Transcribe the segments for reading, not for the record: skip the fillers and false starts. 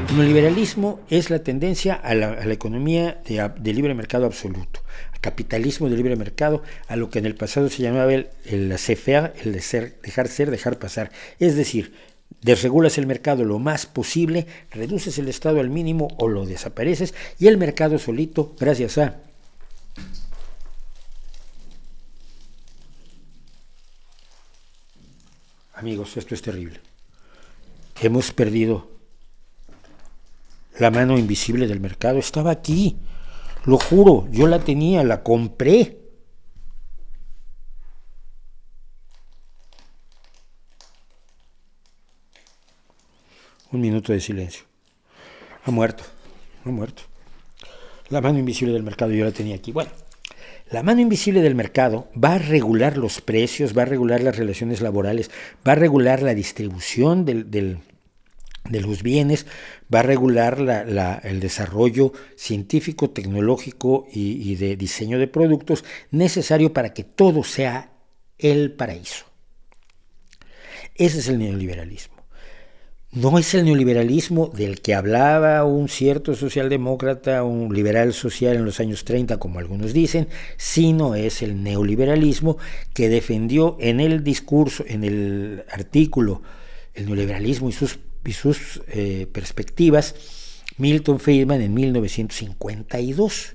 El neoliberalismo es la tendencia a la economía de libre mercado absoluto, al capitalismo de libre mercado, a lo que en el pasado se llamaba el laissez-faire, el dejar ser, dejar pasar. Es decir, desregulas el mercado lo más posible, reduces el Estado al mínimo o lo desapareces y el mercado solito, gracias a... Amigos, esto es terrible. Hemos perdido la mano invisible del mercado. Estaba aquí, lo juro, yo la tenía, la compré. Un minuto de silencio. Ha muerto. La mano invisible del mercado yo la tenía aquí. Bueno, la mano invisible del mercado va a regular los precios, va a regular las relaciones laborales, va a regular la distribución de los bienes, va a regular el desarrollo científico, tecnológico y de diseño de productos necesario para que todo sea el paraíso. Ese es el neoliberalismo. No es el neoliberalismo del que hablaba un cierto socialdemócrata, un liberal social en los años 30, como algunos dicen, sino es el neoliberalismo que defendió en el discurso, en el artículo, el neoliberalismo y sus perspectivas, Milton Friedman en 1952.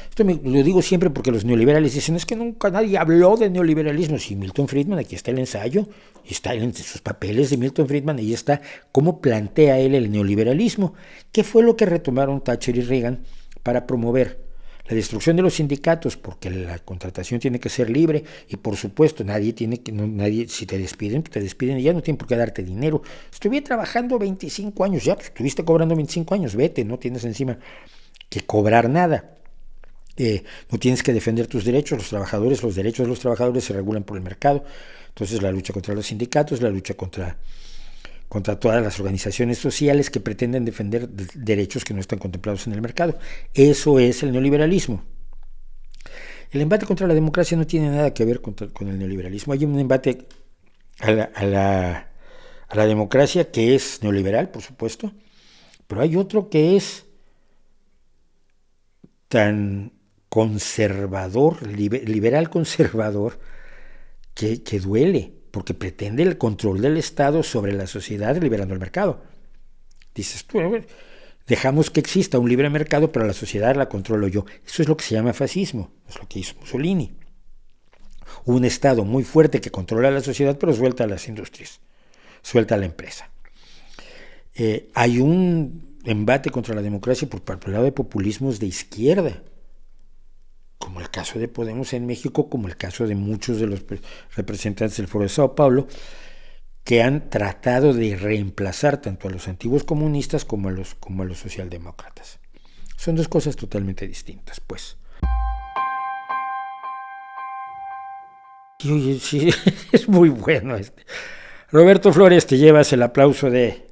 Esto lo digo siempre porque los neoliberales dicen, es que nunca nadie habló de neoliberalismo. Sí, Milton Friedman, aquí está el ensayo, está en sus papeles de Milton Friedman, ahí está cómo plantea él el neoliberalismo, que fue lo que retomaron Thatcher y Reagan para promover la destrucción de los sindicatos, porque la contratación tiene que ser libre y por supuesto nadie, si te despiden, pues te despiden y ya no tienen por qué darte dinero. Estuve trabajando 25 años, ya pues estuviste cobrando 25 años, vete, no tienes encima que cobrar nada. No tienes que defender tus derechos, los derechos de los trabajadores se regulan por el mercado. Entonces la lucha contra los sindicatos, la lucha contra todas las organizaciones sociales que pretenden defender derechos que no están contemplados en el mercado. Eso es el neoliberalismo. El embate contra la democracia no tiene nada que ver con el neoliberalismo. Hay un embate a la democracia que es neoliberal, por supuesto, pero hay otro que es tan conservador, liberal conservador, que duele, porque pretende el control del Estado sobre la sociedad liberando el mercado. Dices tú, dejamos que exista un libre mercado, pero la sociedad la controlo yo. Eso es lo que se llama fascismo, es lo que hizo Mussolini. Un Estado muy fuerte que controla a la sociedad, pero suelta a las industrias, suelta a la empresa. Hay un embate contra la democracia por el lado de populismos de izquierda, como el caso de Podemos en México, como el caso de muchos de los representantes del Foro de Sao Paulo, que han tratado de reemplazar tanto a los antiguos comunistas como a los socialdemócratas. Son dos cosas totalmente distintas, pues. Y oye, sí, es muy bueno este. Roberto Flores, te llevas el aplauso de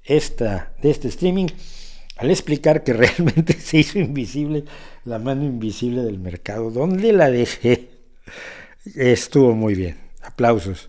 este streaming al explicar que realmente se hizo invisible la mano invisible del mercado. ¿Dónde la dejé? Estuvo muy bien. Aplausos.